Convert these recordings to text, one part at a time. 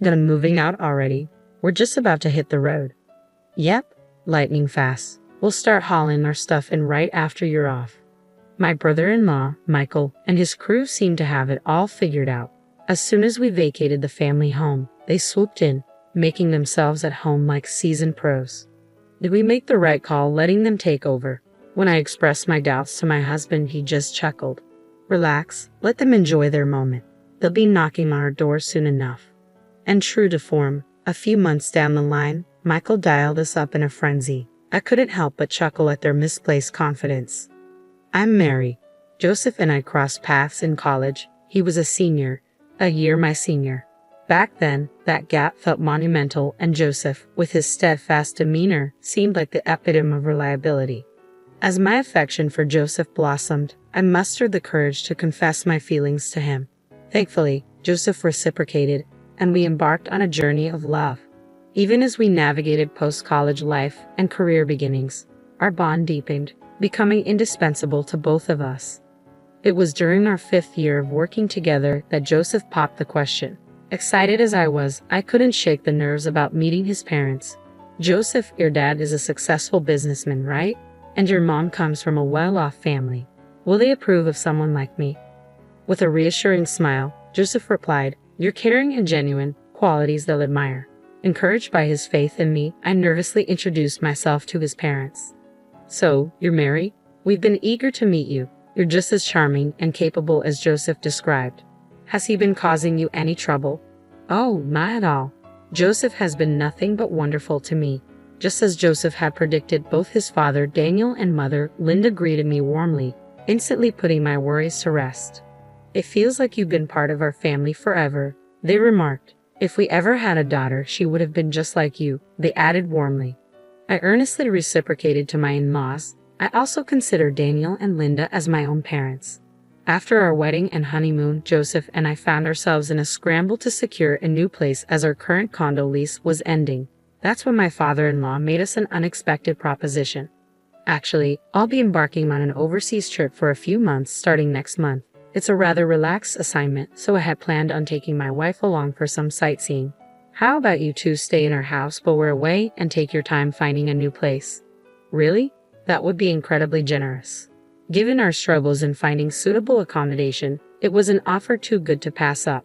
Gonna moving out already? We're just about to hit the road. Yep, lightning fast. We'll start hauling our stuff in right after you're off. My brother-in-law, Michael, and his crew seemed to have it all figured out. As soon as we vacated the family home, they swooped in, making themselves at home like seasoned pros. Did we make the right call letting them take over? When I expressed my doubts to my husband, he just chuckled. Relax, let them enjoy their moment. They'll be knocking on our door soon enough. And true to form, a few months down the line, Michael dialed us up in a frenzy. I couldn't help but chuckle at their misplaced confidence. I'm Mary. Joseph and I crossed paths in college. He was a senior, a year my senior. Back then, that gap felt monumental, and Joseph, with his steadfast demeanor, seemed like the epitome of reliability. As my affection for Joseph blossomed, I mustered the courage to confess my feelings to him. Thankfully, Joseph reciprocated, and we embarked on a journey of love. Even as we navigated post-college life and career beginnings, our bond deepened, becoming indispensable to both of us. It was during our 5th year of working together that Joseph popped the question. Excited as I was, I couldn't shake the nerves about meeting his parents. Joseph, your dad is a successful businessman, right? And your mom comes from a well-off family. Will they approve of someone like me? With a reassuring smile, Joseph replied, You're caring and genuine, qualities they'll admire. Encouraged by his faith in me, I nervously introduced myself to his parents. So, you're Mary? We've been eager to meet you. You're just as charming and capable as Joseph described. Has he been causing you any trouble? Oh, not at all. Joseph has been nothing but wonderful to me. Just as Joseph had predicted, both his father, Daniel, and mother, Linda, greeted me warmly, instantly putting my worries to rest. It feels like you've been part of our family forever, they remarked. If we ever had a daughter, she would have been just like you, they added warmly. I earnestly reciprocated to my in-laws. I also consider Daniel and Linda as my own parents. After our wedding and honeymoon, Joseph and I found ourselves in a scramble to secure a new place as our current condo lease was ending. That's when my father-in-law made us an unexpected proposition. Actually, I'll be embarking on an overseas trip for a few months starting next month. It's a rather relaxed assignment, so I had planned on taking my wife along for some sightseeing. How about you two stay in our house while we're away and take your time finding a new place? Really? That would be incredibly generous. Given our struggles in finding suitable accommodation, it was an offer too good to pass up.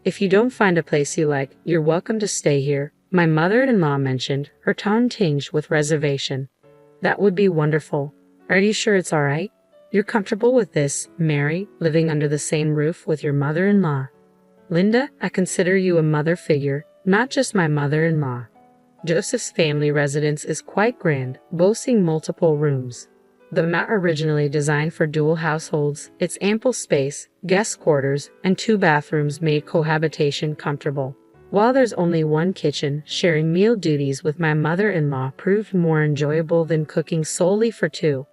If you don't find a place you like, you're welcome to stay here, my mother-in-law mentioned, her tone tinged with reservation. That would be wonderful. Are you sure it's all right? You're comfortable with this, Mary, living under the same roof with your mother-in-law? Linda, I consider you a mother figure, not just my mother-in-law. Joseph's family residence is quite grand, boasting multiple rooms. Though not originally designed for dual households, its ample space, guest quarters, and 2 bathrooms made cohabitation comfortable. While there's only one kitchen, sharing meal duties with my mother-in-law proved more enjoyable than cooking solely for 2.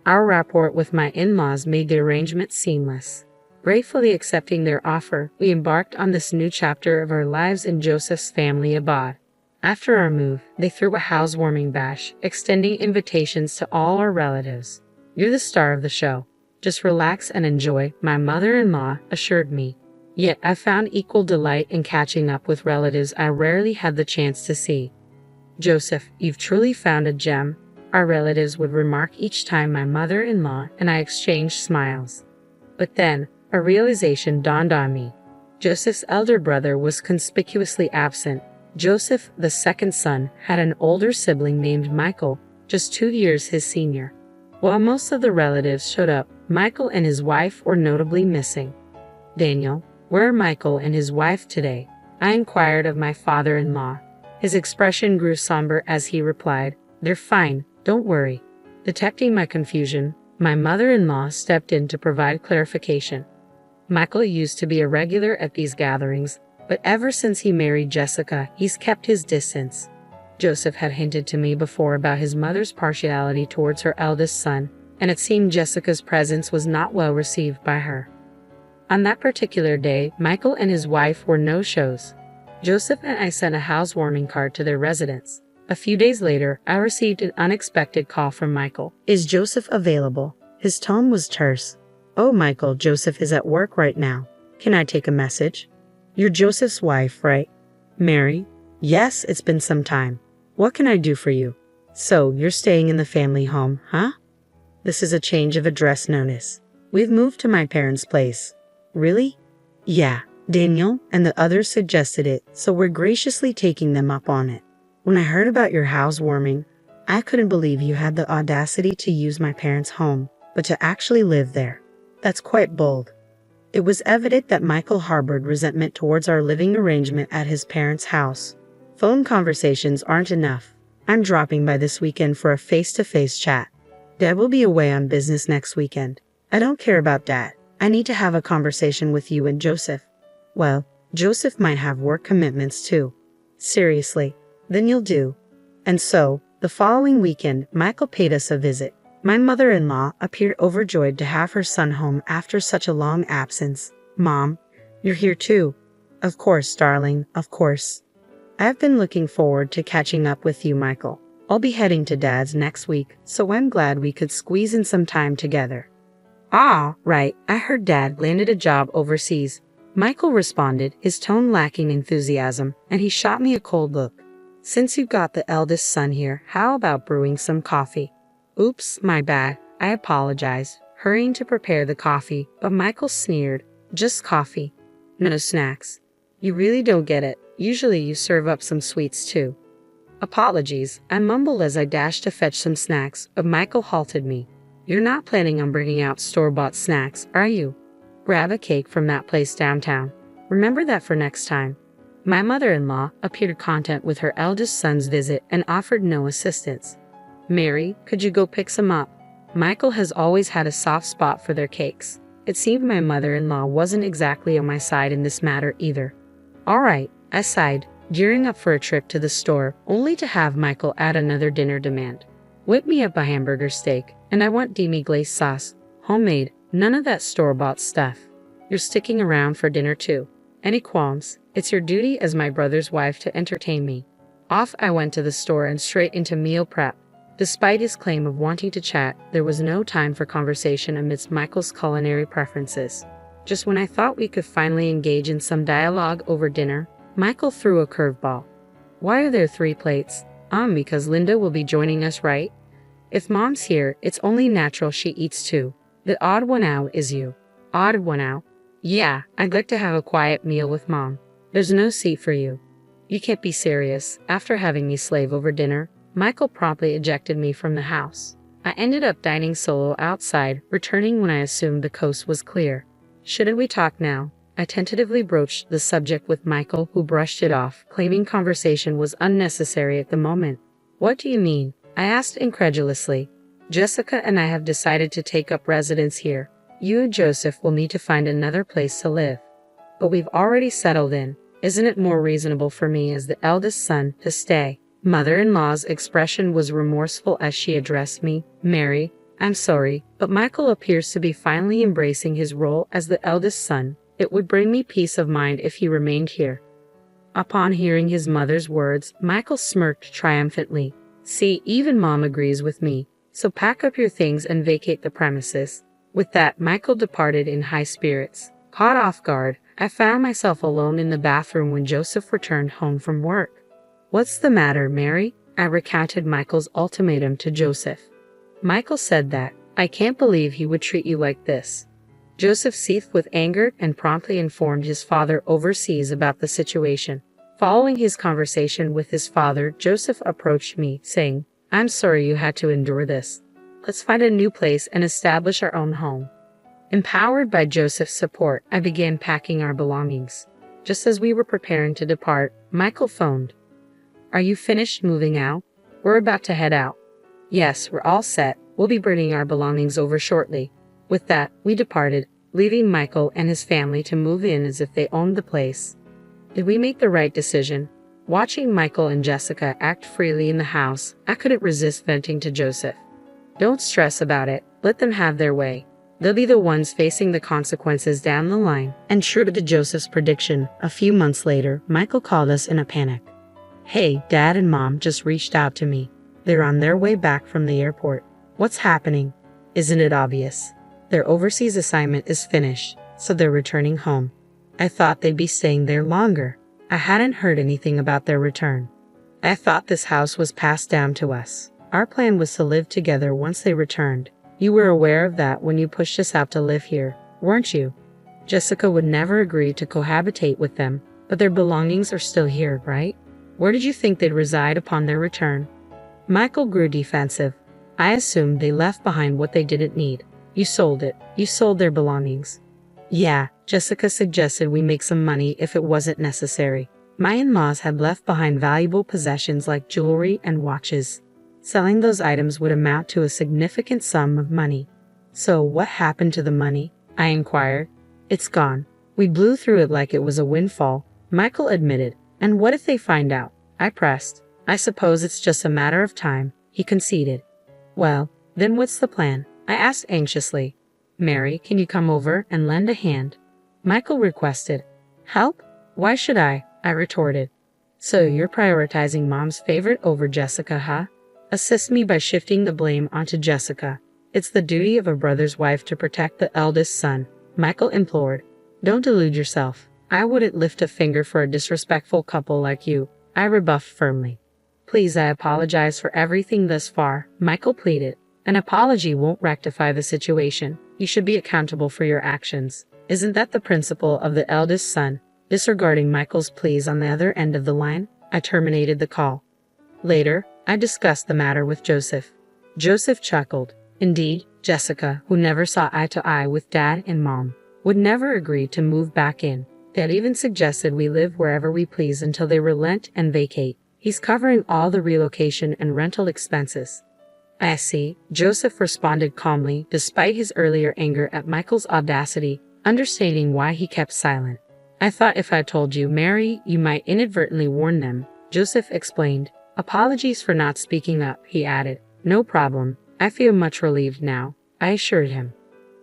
Our rapport with my in-laws made the arrangement seamless. Gratefully accepting their offer, we embarked on this new chapter of our lives in Joseph's family abode. After our move, they threw a housewarming bash, extending invitations to all our relatives. You're the star of the show. Just relax and enjoy, my mother-in-law assured me. Yet I found equal delight in catching up with relatives I rarely had the chance to see. Joseph, you've truly found a gem, our relatives would remark each time my mother-in-law and I exchanged smiles. But then, a realization dawned on me. Joseph's elder brother was conspicuously absent. Joseph, the second son, had an older sibling named Michael, just 2 years his senior. While most of the relatives showed up, Michael and his wife were notably missing. Daniel, where are Michael and his wife today? I inquired of my father-in-law. His expression grew somber as he replied, They're fine, don't worry. Detecting my confusion, my mother-in-law stepped in to provide clarification. Michael used to be a regular at these gatherings, but ever since he married Jessica, he's kept his distance. Joseph had hinted to me before about his mother's partiality towards her eldest son, and it seemed Jessica's presence was not well received by her. On that particular day, Michael and his wife were no-shows. Joseph and I sent a housewarming card to their residence. A few days later, I received an unexpected call from Michael. Is Joseph available? His tone was terse. Oh, Michael, Joseph is at work right now. Can I take a message? You're Joseph's wife, right? Mary? Yes, it's been some time. What can I do for you? So, you're staying in the family home, huh? This is a change of address notice. We've moved to my parents' place. Really? Yeah, Daniel and the others suggested it, so we're graciously taking them up on it. When I heard about your housewarming, I couldn't believe you had the audacity to use my parents' home, but to actually live there. That's quite bold. It was evident that Michael harbored resentment towards our living arrangement at his parents' house. Phone conversations aren't enough. I'm dropping by this weekend for a face-to-face chat. Dad will be away on business next weekend. I don't care about Dad. I need to have a conversation with you and Joseph. Well, Joseph might have work commitments too. Seriously, then you'll do. And so, the following weekend, Michael paid us a visit. My mother-in-law appeared overjoyed to have her son home after such a long absence. Mom, you're here too. Of course, darling, of course. I've been looking forward to catching up with you, Michael. I'll be heading to Dad's next week, so I'm glad we could squeeze in some time together. Ah, right, I heard Dad landed a job overseas. Michael responded, his tone lacking enthusiasm, and he shot me a cold look. Since you've got the eldest son here, how about brewing some coffee? Oops, my bad. I apologize, hurrying to prepare the coffee, but Michael sneered. Just coffee. No snacks. You really don't get it. Usually you serve up some sweets too. Apologies, I mumbled as I dashed to fetch some snacks, but Michael halted me. You're not planning on bringing out store-bought snacks, are you? Grab a cake from that place downtown. Remember that for next time. My mother-in-law appeared content with her eldest son's visit and offered no assistance. Mary, could you go pick some up? Michael has always had a soft spot for their cakes. It seemed my mother-in-law wasn't exactly on my side in this matter either. All right, I sighed, gearing up for a trip to the store, only to have Michael add another dinner demand. Whip me up a hamburger steak, and I want demi-glace sauce. Homemade, none of that store-bought stuff. You're sticking around for dinner too. Any qualms? It's your duty as my brother's wife to entertain me. Off I went to the store and straight into meal prep. Despite his claim of wanting to chat, there was no time for conversation amidst Michael's culinary preferences. Just when I thought we could finally engage in some dialogue over dinner, Michael threw a curveball. Why are there 3 plates? Because Linda will be joining us, right? If Mom's here, it's only natural she eats too. The odd one out is you. Odd one out? Yeah, I'd like to have a quiet meal with Mom. There's no seat for you. You can't be serious. After having me slave over dinner, Michael promptly ejected me from the house. I ended up dining solo outside, returning when I assumed the coast was clear. Shouldn't we talk now? I tentatively broached the subject with Michael, who brushed it off, claiming conversation was unnecessary at the moment. What do you mean? I asked incredulously. Jessica and I have decided to take up residence here. You and Joseph will need to find another place to live. But we've already settled in. Isn't it more reasonable for me as the eldest son to stay? Mother-in-law's expression was remorseful as she addressed me. Mary, I'm sorry, but Michael appears to be finally embracing his role as the eldest son. It would bring me peace of mind if he remained here. Upon hearing his mother's words, Michael smirked triumphantly. See, even Mom agrees with me. So pack up your things and vacate the premises. With that, Michael departed in high spirits. Caught off guard, I found myself alone in the bathroom when Joseph returned home from work. What's the matter, Mary? I recounted Michael's ultimatum to Joseph. Michael said that, I can't believe he would treat you like this. Joseph seethed with anger and promptly informed his father overseas about the situation. Following his conversation with his father, Joseph approached me, saying, I'm sorry you had to endure this. Let's find a new place and establish our own home. Empowered by Joseph's support, I began packing our belongings. Just as we were preparing to depart, Michael phoned. Are you finished moving out? We're about to head out. Yes, we're all set. We'll be bringing our belongings over shortly. With that, we departed, leaving Michael and his family to move in as if they owned the place. Did we make the right decision? Watching Michael and Jessica act freely in the house, I couldn't resist venting to Joseph. Don't stress about it. Let them have their way. They'll be the ones facing the consequences down the line. And true to Joseph's prediction, a few months later, Michael called us in a panic. Hey, Dad and Mom just reached out to me. They're on their way back from the airport. What's happening? Isn't it obvious? Their overseas assignment is finished, so they're returning home. I thought they'd be staying there longer. I hadn't heard anything about their return. I thought this house was passed down to us. Our plan was to live together once they returned. You were aware of that when you pushed us out to live here, weren't you? Jessica would never agree to cohabitate with them, but their belongings are still here, right? Where did you think they'd reside upon their return? Michael grew defensive. I assumed they left behind what they didn't need. You sold it. You sold their belongings. Yeah, Jessica suggested we make some money if it wasn't necessary. My in-laws had left behind valuable possessions like jewelry and watches. Selling those items would amount to a significant sum of money. So what happened to the money? I inquired. It's gone. We blew through it like it was a windfall, Michael admitted. And what if they find out? I pressed. I suppose it's just a matter of time, he conceded. Well, then what's the plan? I asked anxiously. Mary, can you come over and lend a hand? Michael requested. Help? Why should I? I retorted. So you're prioritizing Mom's favorite over Jessica, huh? Assist me by shifting the blame onto Jessica. It's the duty of a brother's wife to protect the eldest son, Michael implored. Don't delude yourself. I wouldn't lift a finger for a disrespectful couple like you, I rebuffed firmly. Please, I apologize for everything thus far, Michael pleaded. An apology won't rectify the situation. You should be accountable for your actions. Isn't that the principle of the eldest son? Disregarding Michael's pleas on the other end of the line, I terminated the call. Later, I discussed the matter with Joseph. Joseph chuckled. Indeed, Jessica, who never saw eye to eye with Dad and Mom, would never agree to move back in. Dad even suggested we live wherever we please until they relent and vacate. He's covering all the relocation and rental expenses. I see, Joseph responded calmly despite his earlier anger at Michael's audacity, understanding why he kept silent. I thought if I told you, Mary, you might inadvertently warn them, Joseph explained. Apologies for not speaking up, he added. No problem. I feel much relieved now, I assured him.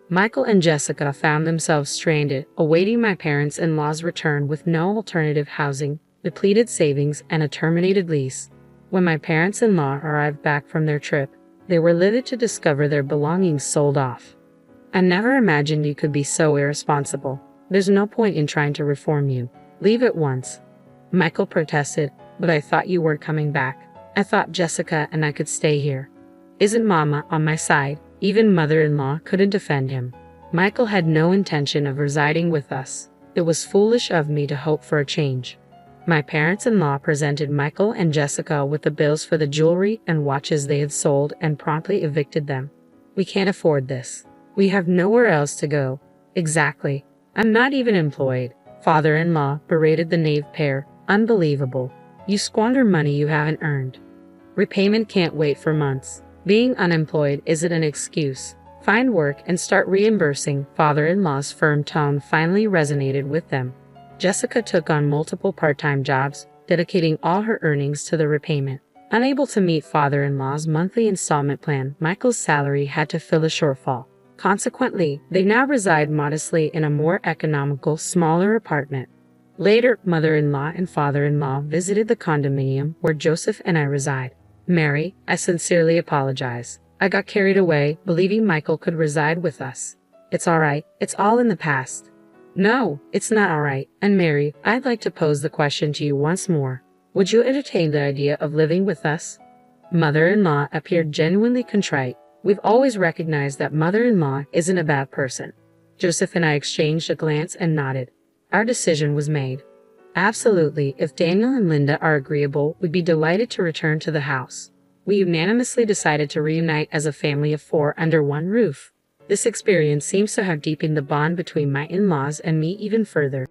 Michael and Jessica found themselves stranded, awaiting my parents-in-law's return with no alternative housing, depleted savings, and a terminated lease. When my parents-in-law arrived back from their trip, they were livid to discover their belongings sold off. I never imagined you could be so irresponsible. There's no point in trying to reform you. Leave at once. Michael protested, but I thought you weren't coming back. I thought Jessica and I could stay here. Isn't Mama on my side? Even mother-in-law couldn't defend him. Michael had no intention of residing with us. It was foolish of me to hope for a change. My parents-in-law presented Michael and Jessica with the bills for the jewelry and watches they had sold and promptly evicted them. We can't afford this. We have nowhere else to go. Exactly. I'm not even employed. Father-in-law berated the knave pair. Unbelievable. You squander money you haven't earned. Repayment can't wait for months. Being unemployed isn't an excuse. Find work and start reimbursing. Father-in-law's firm tone finally resonated with them. Jessica took on multiple part-time jobs, dedicating all her earnings to the repayment. Unable to meet father-in-law's monthly installment plan, Michael's salary had to fill a shortfall. Consequently, they now reside modestly in a more economical, smaller apartment. Later, mother-in-law and father-in-law visited the condominium where Joseph and I reside. Mary, I sincerely apologize. I got carried away, believing Michael could reside with us. It's all right. It's all in the past. No, it's not all right. And Mary, I'd like to pose the question to you once more. Would you entertain the idea of living with us? Mother-in-law appeared genuinely contrite. We've always recognized that mother-in-law isn't a bad person. Joseph and I exchanged a glance and nodded. Our decision was made. Absolutely, if Daniel and Linda are agreeable, we'd be delighted to return to the house. We unanimously decided to reunite as a family of 4 under one roof. This experience seems to have deepened the bond between my in-laws and me even further.